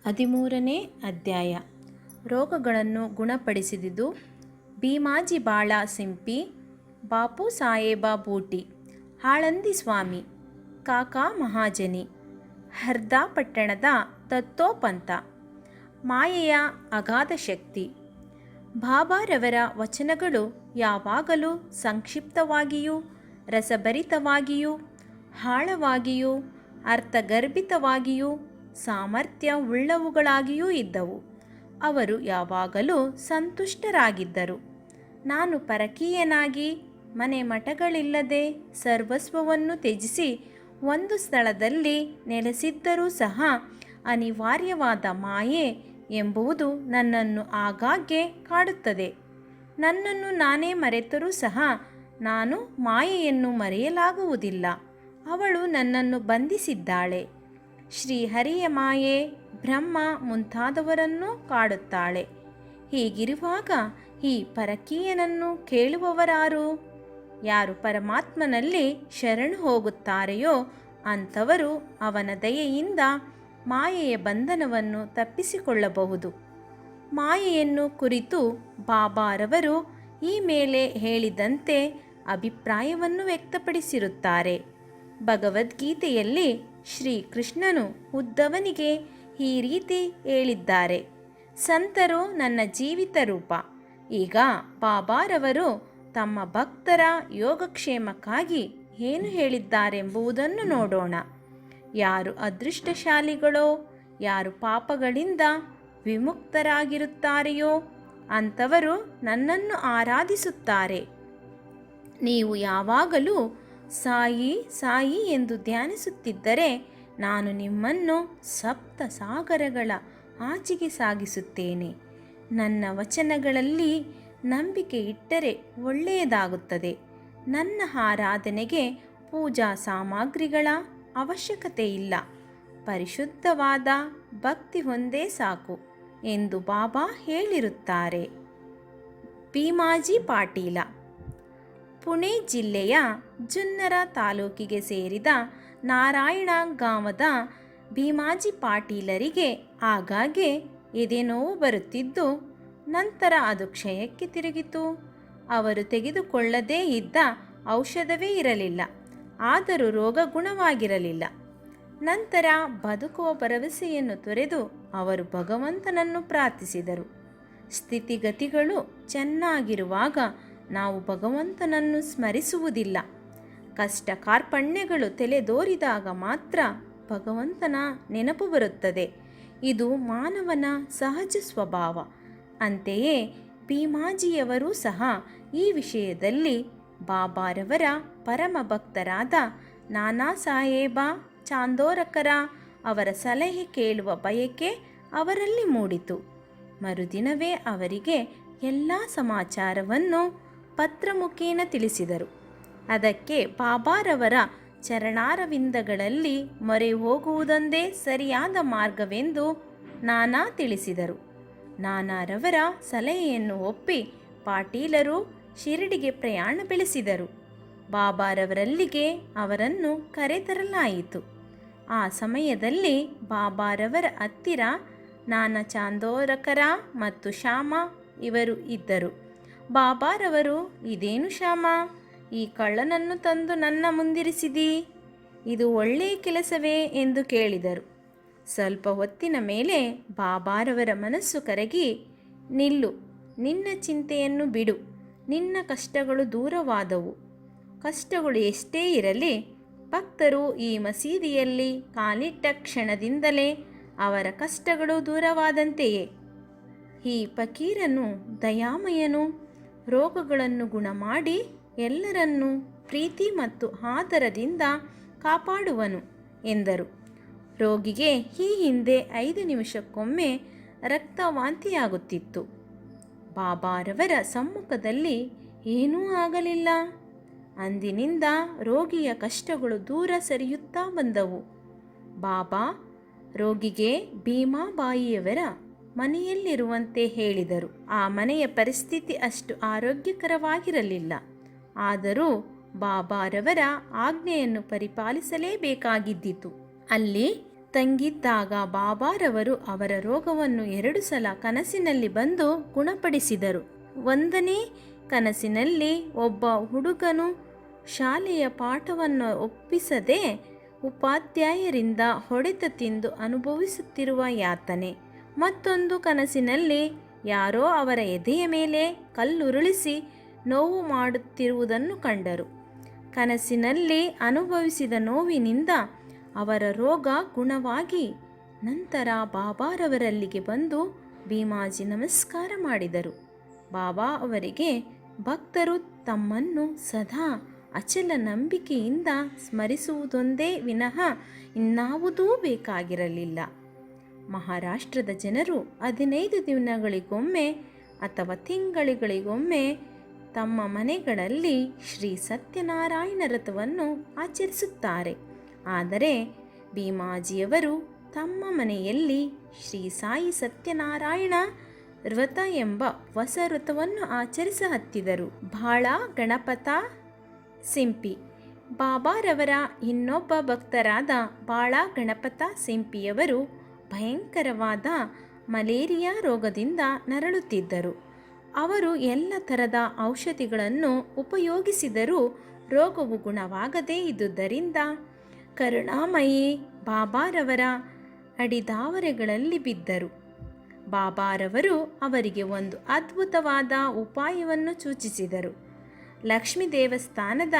13ನೇ ಅಧ್ಯಾಯ. ರೋಗಗಳನ್ನು ಗುಣಪಡಿಸಿದುದು. ಭೀಮಾಜಿ ಬಾಳ ಸಿಂಪಿ, ಬಾಪು ಸಾಹೇಬ ಬೂಟಿ, ಆಳಂದಿ ಸ್ವಾಮಿ, ಕಾಕಾ ಮಹಾಜನಿ, ಹರ್ದಾ ಪಟ್ಟಣದ ದತ್ತೋಪಂತ. ಮಾಯೆಯ ಅಗಾಧ ಶಕ್ತಿ. ಬಾಬಾರವರ ವಚನಗಳು ಯಾವಾಗಲೂ ಸಂಕ್ಷಿಪ್ತವಾಗಿಯೂ ರಸಭರಿತವಾಗಿಯೂ ಆಳವಾಗಿಯೂ ಅರ್ಥಗರ್ಭಿತವಾಗಿಯೂ ಸಾಮರ್ಥ್ಯವುಳ್ಳವುಗಳಾಗಿಯೂ ಇದ್ದವು. ಅವರು ಯಾವಾಗಲೂ ಸಂತುಷ್ಟರಾಗಿದ್ದರು. ನಾನು ಪರಕೀಯನಾಗಿ ಮನೆ ಮಠಗಳಿಲ್ಲದೆ ಸರ್ವಸ್ವವನ್ನು ತ್ಯಜಿಸಿ ಒಂದು ಸ್ಥಳದಲ್ಲಿ ನೆಲೆಸಿದ್ದರೂ ಸಹ ಅನಿವಾರ್ಯವಾದ ಮಾಯೆ ಎಂಬುದು ನನ್ನನ್ನು ಆಗಾಗ್ಗೆ ಕಾಡುತ್ತದೆ. ನನ್ನನ್ನು ನಾನೇ ಮರೆತರೂ ಸಹ ನಾನು ಮಾಯೆಯನ್ನು ಮರೆಯಲಾಗುವುದಿಲ್ಲ. ಅವಳು ನನ್ನನ್ನು ಬಂಧಿಸಿದ್ದಾಳೆ. ಶ್ರೀಹರಿಯ ಮಾಯೆ ಬ್ರಹ್ಮ ಮುಂತಾದವರನ್ನು ಕಾಡುತ್ತಾಳೆ. ಹೀಗಿರುವಾಗ ಈ ಪರಕೀಯನನ್ನು ಕೇಳುವವರಾರು? ಯಾರು ಪರಮಾತ್ಮನಲ್ಲಿ ಶರಣು ಹೋಗುತ್ತಾರೆಯೋ ಅಂಥವರು ಅವನ ದಯೆಯಿಂದ ಮಾಯೆಯ ಬಂಧನವನ್ನು ತಪ್ಪಿಸಿಕೊಳ್ಳಬಹುದು. ಮಾಯೆಯನ್ನು ಕುರಿತು ಬಾಬಾರವರು ಈ ಮೇಲೆ ಹೇಳಿದಂತೆ ಅಭಿಪ್ರಾಯವನ್ನು ವ್ಯಕ್ತಪಡಿಸಿರುತ್ತಾರೆ. ಭಗವದ್ಗೀತೆಯಲ್ಲಿ ಶ್ರೀ ಕೃಷ್ಣನು ಉದ್ಧವನಿಗೆ ಈ ರೀತಿ ಹೇಳಿದ್ದಾರೆ: ಸಂತರು ನನ್ನ ಜೀವಿತ ರೂಪ. ಈಗ ಬಾಬಾರವರು ತಮ್ಮ ಭಕ್ತರ ಯೋಗಕ್ಷೇಮಕ್ಕಾಗಿ ಏನು ಹೇಳಿದ್ದಾರೆಂಬುದನ್ನು ನೋಡೋಣ. ಯಾರು ಅದೃಷ್ಟಶಾಲಿಗಳೋ, ಯಾರು ಪಾಪಗಳಿಂದ ವಿಮುಕ್ತರಾಗಿರುತ್ತಾರೆಯೋ ಅಂಥವರು ನನ್ನನ್ನು ಆರಾಧಿಸುತ್ತಾರೆ. ನೀವು ಯಾವಾಗಲೂ ಸಾಯಿ ಸಾಯಿ ಎಂದು ಧ್ಯಾನಿಸುತ್ತಿದ್ದರೆ ನಾನು ನಿಮ್ಮನ್ನು ಸಪ್ತ ಸಾಗರಗಳ ಆಚೆಗೆ ಸಾಗಿಸುತ್ತೇನೆ. ನನ್ನ ವಚನಗಳಲ್ಲಿ ನಂಬಿಕೆ ಇಟ್ಟರೆ ಒಳ್ಳೆಯದಾಗುತ್ತದೆ. ನನ್ನ ಆರಾಧನೆಗೆ ಪೂಜಾ ಸಾಮಗ್ರಿಗಳ ಅವಶ್ಯಕತೆ ಇಲ್ಲ. ಪರಿಶುದ್ಧವಾದ ಭಕ್ತಿ ಒಂದೇ ಸಾಕು ಎಂದು ಬಾಬಾ ಹೇಳಿರುತ್ತಾರೆ. ಭೀಮಾಜಿ ಪಾಟೀಲ. ಪುಣೆ ಜಿಲ್ಲೆಯ ಜುನ್ನರ ತಾಲೂಕಿಗೆ ಸೇರಿದ ನಾರಾಯಣ ಗಾಂವದ ಭೀಮಾಜಿ ಪಾಟೀಲರಿಗೆ ಆಗಾಗ್ಗೆ ಎದೆನೋವು ಬರುತ್ತಿದ್ದು, ನಂತರ ಅದು ಕ್ಷಯಕ್ಕೆ ತಿರುಗಿತು. ಅವರು ತೆಗೆದುಕೊಳ್ಳದೇ ಇದ್ದ ಔಷಧವೇ ಇರಲಿಲ್ಲ. ಆದರೂ ರೋಗ ಗುಣವಾಗಿರಲಿಲ್ಲ. ನಂತರ ಬದುಕುವ ಭರವಸೆಯನ್ನು ತೊರೆದು ಅವರು ಭಗವಂತನನ್ನು ಪ್ರಾರ್ಥಿಸಿದರು. ಸ್ಥಿತಿಗತಿಗಳು ಚೆನ್ನಾಗಿರುವಾಗ ನಾವು ಭಗವಂತನನ್ನು ಸ್ಮರಿಸುವುದಿಲ್ಲ. ಕಷ್ಟ ಕಾರ್ಪಣ್ಯಗಳು ತಲೆದೋರಿದಾಗ ಮಾತ್ರ ಭಗವಂತನ ನೆನಪು ಬರುತ್ತದೆ. ಇದು ಮಾನವನ ಸಹಜ ಸ್ವಭಾವ. ಅಂತೆಯೇ ಭೀಮಾಜಿಯವರೂ ಸಹ ಈ ವಿಷಯದಲ್ಲಿ ಬಾಬಾರವರ ಪರಮ ಭಕ್ತರಾದ ನಾನಾ ಸಾಹೇಬ ಚಾಂದೋರಕರ ಅವರ ಸಲಹೆ ಕೇಳುವ ಬಯಕೆ ಅವರಲ್ಲಿ ಮೂಡಿತು. ಮರುದಿನವೇ ಅವರಿಗೆ ಎಲ್ಲ ಸಮಾಚಾರವನ್ನು ಪತ್ರ ಮುಖೇನ ತಿಳಿಸಿದರು. ಅದಕ್ಕೆ ಬಾಬಾರವರ ಚರಣಾರವಿಂದಗಳಲ್ಲಿ ಮೊರೆ ಹೋಗುವುದೊಂದೇ ಸರಿಯಾದ ಮಾರ್ಗವೆಂದು ನಾನಾ ತಿಳಿಸಿದರು. ನಾನಾರವರ ಸಲಹೆಯನ್ನು ಒಪ್ಪಿ ಪಾಟೀಲರು ಶಿರಡಿಗೆ ಪ್ರಯಾಣ ಬೆಳೆಸಿದರು. ಬಾಬಾರವರಲ್ಲಿಗೆ ಅವರನ್ನು ಕರೆತರಲಾಯಿತು. ಆ ಸಮಯದಲ್ಲಿ ಬಾಬಾರವರ ಹತ್ತಿರ ನಾನಾ ಚಾಂದೋರಕರ ಮತ್ತು ಶ್ಯಾಮ ಇವರು ಇದ್ದರು. ಬಾಬಾರವರು, ಇದೇನು ಶ್ಯಾಮ, ಈ ಕಳ್ಳನನ್ನು ತಂದು ನನ್ನ ಮುಂದಿರಿಸಿದಿ, ಇದು ಒಳ್ಳೆಯ ಕೆಲಸವೇ ಎಂದು ಕೇಳಿದರು. ಸ್ವಲ್ಪ ಹೊತ್ತಿನ ಮೇಲೆ ಬಾಬಾರವರ ಮನಸ್ಸು ಕರಗಿ, ನಿಲ್ಲು, ನಿನ್ನ ಚಿಂತೆಯನ್ನು ಬಿಡು, ನಿನ್ನ ಕಷ್ಟಗಳು ದೂರವಾದವು. ಕಷ್ಟಗಳು ಎಷ್ಟೇ ಇರಲಿ, ಭಕ್ತರು ಈ ಮಸೀದಿಯಲ್ಲಿ ಕಾಲಿಟ್ಟ ಕ್ಷಣದಿಂದಲೇ ಅವರ ಕಷ್ಟಗಳು ದೂರವಾದಂತೆಯೇ. ಈ ಫಕೀರನು ದಯಾಮಯನು, ರೋಗಗಳನ್ನು ಗುಣಮಾಡಿ ಎಲ್ಲರನ್ನೂ ಪ್ರೀತಿ ಮತ್ತು ಆದರದಿಂದ ಕಾಪಾಡುವನು ಎಂದರು. ರೋಗಿಗೆ ಈ ಹಿಂದೆ 5 ನಿಮಿಷಕ್ಕೊಮ್ಮೆ ರಕ್ತವಾಂತಿಯಾಗುತ್ತಿತ್ತು. ಬಾಬಾರವರ ಸಮ್ಮುಖದಲ್ಲಿ ಏನೂ ಆಗಲಿಲ್ಲ. ಅಂದಿನಿಂದ ರೋಗಿಯ ಕಷ್ಟಗಳು ದೂರ ಸರಿಯುತ್ತಾ ಬಂದವು. ಬಾಬಾ ರೋಗಿಗೆ ಭೀಮಾಬಾಯಿಯವರ ಮನೆಯಲ್ಲಿರುವಂತೆ ಹೇಳಿದರು. ಆ ಮನೆಯ ಪರಿಸ್ಥಿತಿ ಅಷ್ಟು ಆರೋಗ್ಯಕರವಾಗಿರಲಿಲ್ಲ. ಆದರೂ ಬಾಬಾರವರ ಆಜ್ಞೆಯನ್ನು ಪರಿಪಾಲಿಸಲೇಬೇಕಾಗಿದ್ದಿತು. ಅಲ್ಲಿ ತಂಗಿದ್ದಾಗ ಬಾಬಾರವರು ಅವರ ರೋಗವನ್ನು 2 ಸಲ ಕನಸಿನಲ್ಲಿ ಬಂದು ಗುಣಪಡಿಸಿದರು. 1ನೇ ಕನಸಿನಲ್ಲಿ ಒಬ್ಬ ಹುಡುಗನು ಶಾಲೆಯ ಪಾಠವನ್ನು ಒಪ್ಪಿಸದೆ ಉಪಾಧ್ಯಾಯರಿಂದ ಹೊಡೆತ ತಿಂದು ಅನುಭವಿಸುತ್ತಿರುವ ಯಾತನೆ. ಮತ್ತೊಂದು ಕನಸಿನಲ್ಲಿ ಯಾರೋ ಅವರ ಎದೆಯ ಮೇಲೆ ಕಲ್ಲುರುಳಿಸಿ ನೋವು ಮಾಡುತ್ತಿರುವುದನ್ನು ಕಂಡರು. ಕನಸಿನಲ್ಲಿ ಅನುಭವಿಸಿದ ನೋವಿನಿಂದ ಅವರ ರೋಗ ಗುಣವಾಗಿ ನಂತರ ಬಾಬಾರವರಲ್ಲಿಗೆ ಬಂದು ಭೀಮಾಜಿ ನಮಸ್ಕಾರ ಮಾಡಿದರು. ಬಾಬಾ ಅವರಿಗೆ ಭಕ್ತರು ತಮ್ಮನ್ನು ಸದಾ ಅಚಲ ನಂಬಿಕೆಯಿಂದ ಸ್ಮರಿಸುವುದೊಂದೇ ವಿನಃ ಇನ್ನಾವುದೂ ಬೇಕಾಗಿರಲಿಲ್ಲ. ಮಹಾರಾಷ್ಟ್ರದ ಜನರು 15 ದಿನಗಳಿಗೊಮ್ಮೆ ಅಥವಾ ತಿಂಗಳಿಗೊಮ್ಮೆ ತಮ್ಮ ಮನೆಗಳಲ್ಲಿ ಶ್ರೀ ಸತ್ಯನಾರಾಯಣ ವ್ರತವನ್ನು ಆಚರಿಸುತ್ತಾರೆ. ಆದರೆ ಭೀಮಾಜಿಯವರು ತಮ್ಮ ಮನೆಯಲ್ಲಿ ಶ್ರೀ ಸಾಯಿ ಸತ್ಯನಾರಾಯಣ ವ್ರತ ಎಂಬ ಹೊಸ ವ್ರತವನ್ನು ಆಚರಿಸಹತ್ತಿದರು. ಬಾಳ ಗಣಪತ ಸಿಂಪಿ ಬಾಬಾರವರ ಇನ್ನೊಬ್ಬ ಭಕ್ತರಾದ ಬಾಳ ಗಣಪತ ಸಿಂಪಿಯವರು ಭಯಂಕರವಾದ ಮಲೇರಿಯಾ ರೋಗದಿಂದ ನರಳುತ್ತಿದ್ದರು. ಅವರು ಎಲ್ಲ ಥರದ ಔಷಧಿಗಳನ್ನು ಉಪಯೋಗಿಸಿದರೂ ರೋಗವು ಗುಣವಾಗದೇ ಇದ್ದುದರಿಂದ ಕರುಣಾಮಯಿ ಬಾಬಾರವರ ಅಡಿದಾವರೆಗಳಲ್ಲಿ ಬಿದ್ದರು. ಬಾಬಾರವರು ಅವರಿಗೆ ಒಂದು ಅದ್ಭುತವಾದ ಉಪಾಯವನ್ನು ಸೂಚಿಸಿದರು. ಲಕ್ಷ್ಮೀ ದೇವಸ್ಥಾನದ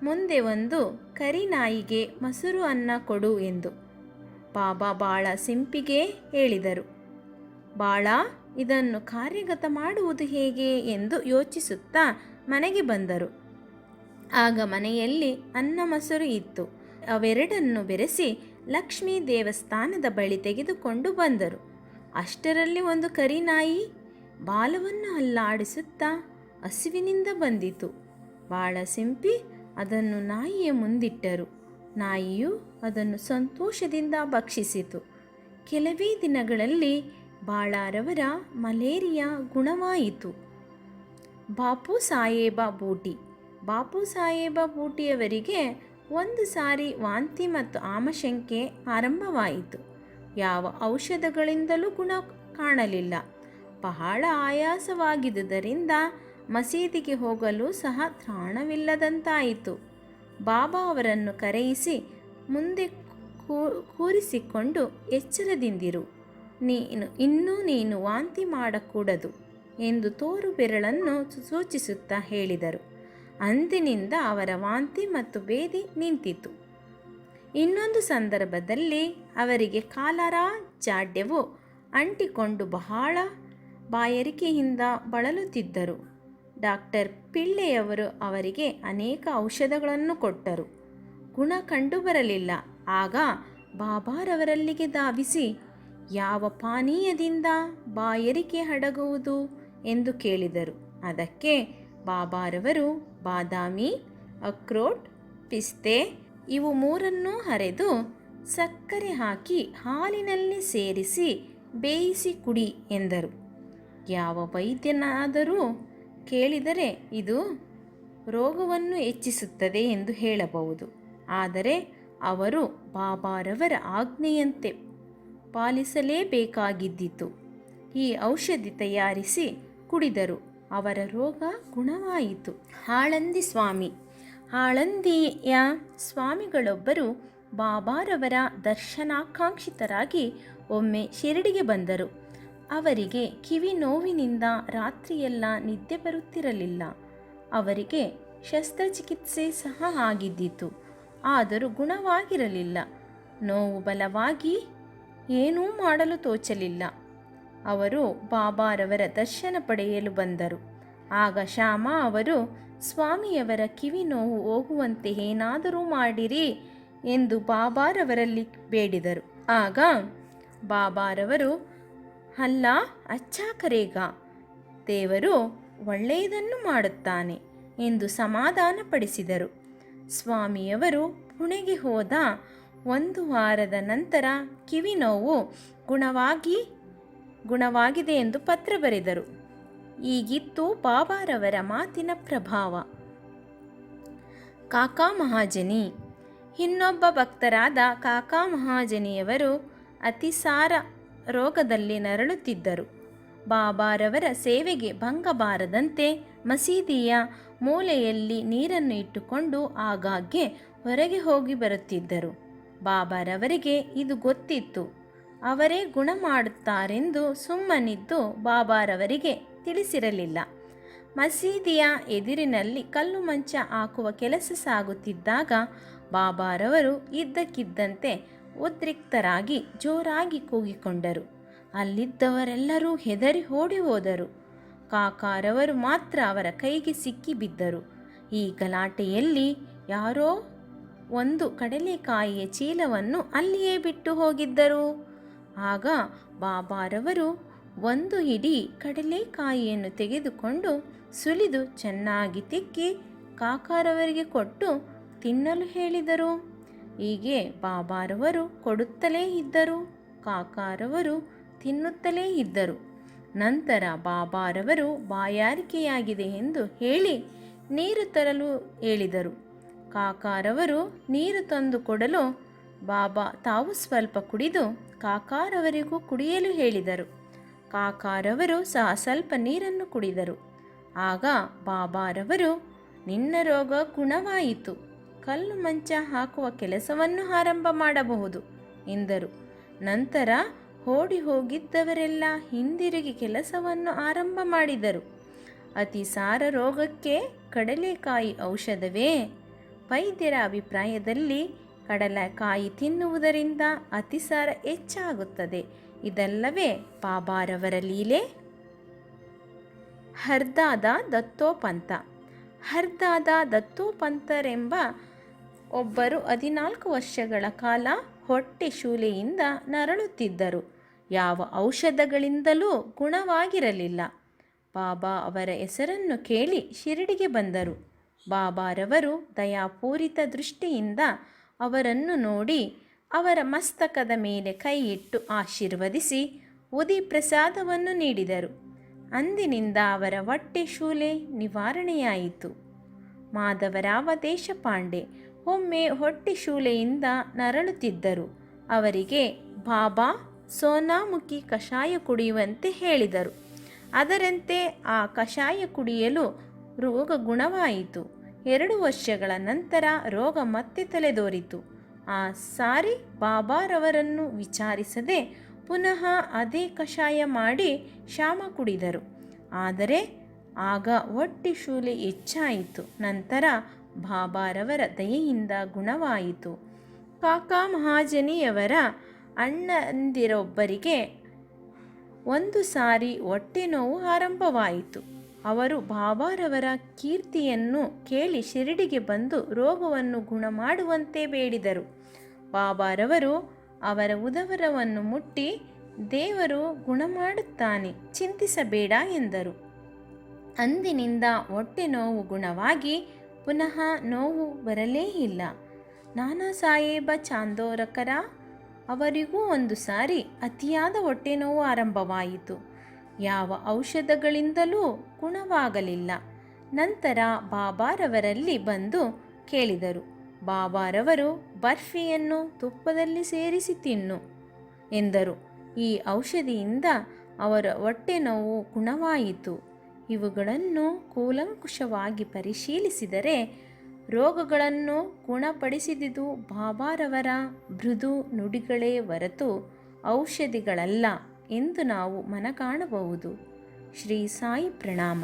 ಮುಂದೆ ಒಂದು ಕರಿನಾಯಿಗೆ ಮೊಸರು ಅನ್ನ ಕೊಡು ಎಂದು ಬಾಬಾ ಬಾಳ ಸಿಂಪಿಗೆ ಹೇಳಿದರು. ಬಾಳ ಇದನ್ನು ಕಾರ್ಯಗತ ಮಾಡುವುದು ಹೇಗೆ ಎಂದು ಯೋಚಿಸುತ್ತಾ ಮನೆಗೆ ಬಂದರು. ಆಗ ಮನೆಯಲ್ಲಿ ಅನ್ನ ಮೊಸರು ಇತ್ತು. ಅವೆರಡನ್ನು ಬೆರೆಸಿ ಲಕ್ಷ್ಮೀ ದೇವಸ್ಥಾನದ ಬಳಿ ತೆಗೆದುಕೊಂಡು ಬಂದರು. ಅಷ್ಟರಲ್ಲಿ ಒಂದು ಕರಿನಾಯಿ ಬಾಲವನ್ನು ಅಲ್ಲಾಡಿಸುತ್ತಾ ಹಸಿವಿನಿಂದ ಬಂದಿತು. ಬಾಳ ಸಿಂಪಿ ಅದನ್ನು ನಾಯಿಯ ಮುಂದಿಟ್ಟರು. ನಾಯಿಯು ಅದನ್ನು ಸಂತೋಷದಿಂದ ಭಕ್ಷಿಸಿತು. ಕೆಲವೇ ದಿನಗಳಲ್ಲಿ ಬಾಳಾರವರ ಮಲೇರಿಯಾ ಗುಣವಾಯಿತು. ಬಾಪು ಸಾಹೇಬ ಬೂಟಿಯವರಿಗೆ ಒಂದು ಸಾರಿ ವಾಂತಿ ಮತ್ತು ಆಮಶಂಕೆ ಆರಂಭವಾಯಿತು. ಯಾವ ಔಷಧಗಳಿಂದಲೂ ಗುಣ ಕಾಣಲಿಲ್ಲ. ಬಹಳ ಆಯಾಸವಾಗಿದ್ದುದರಿಂದ ಮಸೀದಿಗೆ ಹೋಗಲು ಸಹ ತ್ರಾಣವಿಲ್ಲದಂತಾಯಿತು. ಬಾಬಾ ಅವರನ್ನು ಕರೆಯಿಸಿ ಮುಂದೆ ಕೂರಿಸಿಕೊಂಡು ಎಚ್ಚರದಿಂದಿರು, ನೀನು ವಾಂತಿ ಮಾಡಕೂಡದು ಎಂದು ತೋರು ಬೆರಳನ್ನು ಸೂಚಿಸುತ್ತಾ ಹೇಳಿದರು. ಅಂದಿನಿಂದ ಅವರ ವಾಂತಿ ಮತ್ತು ಭೇದಿ ನಿಂತಿತು. ಇನ್ನೊಂದು ಸಂದರ್ಭದಲ್ಲಿ ಅವರಿಗೆ ಕಾಲರಾ ಜಾಡ್ಯವು ಅಂಟಿಕೊಂಡು ಬಹಳ ಬಾಯಾರಿಕೆಯಿಂದ ಬಳಲುತ್ತಿದ್ದರು. ಡಾಕ್ಟರ್ ಪಿಳ್ಳೆಯವರು ಅವರಿಗೆ ಅನೇಕ ಔಷಧಗಳನ್ನು ಕೊಟ್ಟರು. ಗುಣ ಕಂಡುಬರಲಿಲ್ಲ. ಆಗ ಬಾಬಾರವರಲ್ಲಿಗೆ ಧಾವಿಸಿ ಯಾವ ಪಾನೀಯದಿಂದ ಬಾಯಾರಿಕೆ ಅಡಗುವುದು ಎಂದು ಕೇಳಿದರು. ಅದಕ್ಕೆ ಬಾಬಾರವರು ಬಾದಾಮಿ, ಅಕ್ರೋಟ್, ಪಿಸ್ತೆ ಇವು 3 ಅರೆದು ಸಕ್ಕರೆ ಹಾಕಿ ಹಾಲಿನಲ್ಲಿ ಸೇರಿಸಿ ಬೇಯಿಸಿ ಕುಡಿ ಎಂದರು. ಯಾವ ವೈದ್ಯನಾದರೂ ಕೇಳಿದರೆ ಇದು ರೋಗವನ್ನು ಹೆಚ್ಚಿಸುತ್ತದೆ ಎಂದು ಹೇಳಬಹುದು. ಆದರೆ ಅವರು ಬಾಬಾರವರ ಆಜ್ಞೆಯಂತೆ ಪಾಲಿಸಲೇಬೇಕಾಗಿದ್ದಿತು. ಈ ಔಷಧಿ ತಯಾರಿಸಿ ಕುಡಿದರು. ಅವರ ರೋಗ ಗುಣವಾಯಿತು. ಆಳಂದಿಯ ಸ್ವಾಮಿಗಳೊಬ್ಬರು ಬಾಬಾರವರ ದರ್ಶನಾಕಾಂಕ್ಷಿತರಾಗಿ ಒಮ್ಮೆ ಶಿರಡಿಗೆ ಬಂದರು. ಅವರಿಗೆ ಕಿವಿ ನೋವಿನಿಂದ ರಾತ್ರಿಯೆಲ್ಲ ನಿದ್ದೆ ಬರುತ್ತಿರಲಿಲ್ಲ. ಅವರಿಗೆ ಶಸ್ತ್ರಚಿಕಿತ್ಸೆ ಸಹ ಆಗಿದ್ದಿತು. ಆದರೂ ಗುಣವಾಗಿರಲಿಲ್ಲ. ನೋವು ಬಲವಾಗಿ ಏನೂ ಮಾಡಲು ತೋಚಲಿಲ್ಲ. ಅವರು ಬಾಬಾರವರ ದರ್ಶನ ಪಡೆಯಲು ಬಂದರು. ಆಗ ಶ್ಯಾಮ ಅವರು ಸ್ವಾಮಿಯವರ ಕಿವಿ ನೋವು ಹೋಗುವಂತೆ ಏನಾದರೂ ಮಾಡಿರಿ ಎಂದು ಬಾಬಾರವರಲ್ಲಿ ಬೇಡಿದರು. ಆಗ ಬಾಬಾರವರು ಅಲ್ಲ ಅಚ್ಚಾ ಕರೇಗಾ, ದೇವರು ಒಳ್ಳೆಯದನ್ನು ಮಾಡುತ್ತಾನೆ ಎಂದು ಸಮಾಧಾನಪಡಿಸಿದರು. ಸ್ವಾಮಿಯವರು ಪುಣೆಗೆ ಹೋದ 1 ವಾರದ ನಂತರ ಕಿವಿ ನೋವು ಗುಣವಾಗಿದೆ ಎಂದು ಪತ್ರ ಬರೆದರು. ಈಗಿತ್ತು ಬಾಬಾರವರ ಮಾತಿನ ಪ್ರಭಾವ. ಕಾಕಾ ಮಹಾಜನಿ, ಇನ್ನೊಬ್ಬ ಭಕ್ತರಾದ ಕಾಕಾ ಮಹಾಜನಿಯವರು ಅತಿಸಾರ ರೋಗದಲ್ಲಿ ನರಳುತ್ತಿದ್ದರು. ಬಾಬಾರವರ ಸೇವೆಗೆ ಭಂಗ ಬಾರದಂತೆ ಮಸೀದಿಯ ಮೂಲೆಯಲ್ಲಿ ನೀರನ್ನು ಇಟ್ಟುಕೊಂಡು ಆಗಾಗ್ಗೆ ಹೊರಗೆ ಹೋಗಿ ಬರುತ್ತಿದ್ದರು. ಬಾಬಾರವರಿಗೆ ಇದು ಗೊತ್ತಿತ್ತು. ಅವರೇ ಗುಣ ಮಾಡುತ್ತಾರೆಂದು ಸುಮ್ಮನಿದ್ದು ಬಾಬಾರವರಿಗೆ ತಿಳಿಸಿರಲಿಲ್ಲ. ಮಸೀದಿಯ ಎದುರಿನಲ್ಲಿ ಕಲ್ಲು ಮಂಚ ಹಾಕುವ ಕೆಲಸ ಸಾಗುತ್ತಿದ್ದಾಗ ಬಾಬಾರವರು ಇದ್ದಕ್ಕಿದ್ದಂತೆ ಉದ್ರಿಕ್ತರಾಗಿ ಜೋರಾಗಿ ಕೂಗಿಕೊಂಡರು. ಅಲ್ಲಿದ್ದವರೆಲ್ಲರೂ ಹೆದರಿ ಓಡಿ ಹೋದರು. ಕಾಕಾರವರು ಮಾತ್ರ ಅವರ ಕೈಗೆ ಸಿಕ್ಕಿಬಿದ್ದರು. ಈ ಗಲಾಟೆಯಲ್ಲಿ ಯಾರೋ ಒಂದು ಕಡಲೆಕಾಯಿಯ ಚೀಲವನ್ನು ಅಲ್ಲಿಯೇ ಬಿಟ್ಟು ಹೋಗಿದ್ದರು. ಆಗ ಬಾಬಾರವರು ಒಂದು ಹಿಡಿ ಕಡಲೆಕಾಯಿಯನ್ನು ತೆಗೆದುಕೊಂಡು ಸುಲಿದು ಚೆನ್ನಾಗಿ ತಿಕ್ಕಿ ಕಾಕಾರವರಿಗೆ ಕೊಟ್ಟು ತಿನ್ನಲು ಹೇಳಿದರು. ಹೀಗೆ ಬಾಬಾರವರು ಕೊಡುತ್ತಲೇ ಇದ್ದರು. ಕಾಕಾರವರು ತಿನ್ನುತ್ತಲೇ ಇದ್ದರು. ನಂತರ ಬಾಬಾರವರು ಬಾಯಾರಿಕೆಯಾಗಿದೆ ಎಂದು ಹೇಳಿ ನೀರು ತರಲು ಹೇಳಿದರು. ಕಾಕಾರವರು ನೀರು ತಂದು ಕೊಡಲು ಬಾಬಾ ತಾವು ಸ್ವಲ್ಪ ಕುಡಿದು ಕಾಕಾರವರಿಗೂ ಕುಡಿಯಲು ಹೇಳಿದರು. ಕಾಕಾರವರು ಸಹ ಸ್ವಲ್ಪ ನೀರನ್ನು ಕುಡಿದರು. ಆಗ ಬಾಬಾರವರು, ನಿನ್ನ ರೋಗ ಗುಣವಾಯಿತು, ಕಲ್ಲು ಮಂಚ ಹಾಕುವ ಕೆಲಸವನ್ನು ಆರಂಭ ಮಾಡಬಹುದು ಎಂದರು. ನಂತರ ಓಡಿ ಹೋಗಿದ್ದವರೆಲ್ಲ ಹಿಂದಿರುಗಿ ಕೆಲಸವನ್ನು ಆರಂಭ ಮಾಡಿದರು. ಅತಿಸಾರ ರೋಗಕ್ಕೆ ಕಡಲೆಕಾಯಿ ಔಷಧವೇ? ವೈದ್ಯರ ಅಭಿಪ್ರಾಯದಲ್ಲಿ ಕಡಲೆಕಾಯಿ ತಿನ್ನುವುದರಿಂದ ಅತಿಸಾರ ಹೆಚ್ಚಾಗುತ್ತದೆ. ಇದಲ್ಲವೇ ಬಾಬಾರವರ ಲೀಲೆ? ಹರ್ದಾದ ದತ್ತೋಪಂತ. ಹರ್ದಾದ ದತ್ತೋಪಂತರೆಂಬ ಒಬ್ಬರು 14 ವರ್ಷಗಳ ಕಾಲ ಹೊಟ್ಟೆ ಶೂಲೆಯಿಂದ ನರಳುತ್ತಿದ್ದರು. ಯಾವ ಔಷಧಗಳಿಂದಲೂ ಗುಣವಾಗಿರಲಿಲ್ಲ. ಬಾಬಾ ಅವರ ಹೆಸರನ್ನು ಕೇಳಿ ಶಿರಡಿಗೆ ಬಂದರು. ಬಾಬಾರವರು ದಯಾಪೂರಿತ ದೃಷ್ಟಿಯಿಂದ ಅವರನ್ನು ನೋಡಿ ಅವರ ಮಸ್ತಕದ ಮೇಲೆ ಕೈ ಇಟ್ಟು ಆಶೀರ್ವದಿಸಿ ಉದಿ ಪ್ರಸಾದವನ್ನು ನೀಡಿದರು. ಅಂದಿನಿಂದ ಅವರ ಹೊಟ್ಟೆ ಶೂಲೆ ನಿವಾರಣೆಯಾಯಿತು. ಮಾಧವರಾವ ದೇಶಪಾಂಡೆ ಒಮ್ಮೆ ಹೊಟ್ಟೆ ಶೂಲೆಯಿಂದ ನರಳುತ್ತಿದ್ದರು. ಅವರಿಗೆ ಬಾಬಾ ಸೋನಾಮುಖಿ ಕಷಾಯ ಕುಡಿಯುವಂತೆ ಹೇಳಿದರು. ಅದರಂತೆ ಆ ಕಷಾಯ ಕುಡಿಯಲು ರೋಗ ಗುಣವಾಯಿತು. 2 ವರ್ಷಗಳ ನಂತರ ರೋಗ ಮತ್ತೆ ತಲೆದೋರಿತು. ಆ ಸಾರಿ ಬಾಬಾರವರನ್ನು ವಿಚಾರಿಸದೆ ಪುನಃ ಅದೇ ಕಷಾಯ ಮಾಡಿ ಶಾಮ ಕುಡಿದರು. ಆದರೆ ಆಗ ಹೊಟ್ಟೆ ಶೂಲೆ ಹೆಚ್ಚಾಯಿತು. ನಂತರ ಬಾಬಾರವರ ದಯೆಯಿಂದ ಗುಣವಾಯಿತು. ಕಾಕಾ ಮಹಾಜನಿಯವರ ಅಣ್ಣಂದಿರೊಬ್ಬರಿಗೆ ಒಂದು ಸಾರಿ ಹೊಟ್ಟೆ ನೋವು ಆರಂಭವಾಯಿತು. ಅವರು ಬಾಬಾರವರ ಕೀರ್ತಿಯನ್ನು ಕೇಳಿ ಶಿರಡಿಗೆ ಬಂದು ರೋಗವನ್ನು ಗುಣ ಮಾಡುವಂತೆ ಬೇಡಿದರು. ಬಾಬಾರವರು ಅವರ ಉದರವನ್ನು ಮುಟ್ಟಿ, ದೇವರು ಗುಣ ಮಾಡುತ್ತಾನೆ, ಚಿಂತಿಸಬೇಡ ಎಂದರು. ಅಂದಿನಿಂದ ಹೊಟ್ಟೆ ನೋವು ಗುಣವಾಗಿ ಪುನಃ ನೋವು ಬರಲೇ ಇಲ್ಲ. ನಾನಾ ಸಾಹೇಬ ಚಾಂದೋರಕರ ಅವರಿಗೂ ಒಂದು ಸಾರಿ ಅತಿಯಾದ ಹೊಟ್ಟೆ ನೋವು ಆರಂಭವಾಯಿತು. ಯಾವ ಔಷಧಗಳಿಂದಲೂ ಗುಣವಾಗಲಿಲ್ಲ. ನಂತರ ಬಾಬಾರವರಲ್ಲಿ ಬಂದು ಕೇಳಿದರು. ಬಾಬಾರವರು ಬರ್ಫಿಯನ್ನು ತುಪ್ಪದಲ್ಲಿ ಸೇರಿಸಿ ತಿನ್ನು ಎಂದರು. ಈ ಔಷಧಿಯಿಂದ ಅವರ ಹೊಟ್ಟೆ ನೋವು ಗುಣವಾಯಿತು. ಇವುಗಳನ್ನು ಕೂಲಂಕುಷವಾಗಿ ಪರಿಶೀಲಿಸಿದರೆ ರೋಗಗಳನ್ನು ಗುಣಪಡಿಸಿದುದು ಬಾಬಾರವರ ಮೃದು ನುಡಿಗಳೇ ಹೊರತು ಔಷಧಿಗಳಲ್ಲ ಎಂದು ನಾವು ಮನಗಾಣಬಹುದು. ಶ್ರೀ ಸಾಯಿ ಪ್ರಣಾಮ.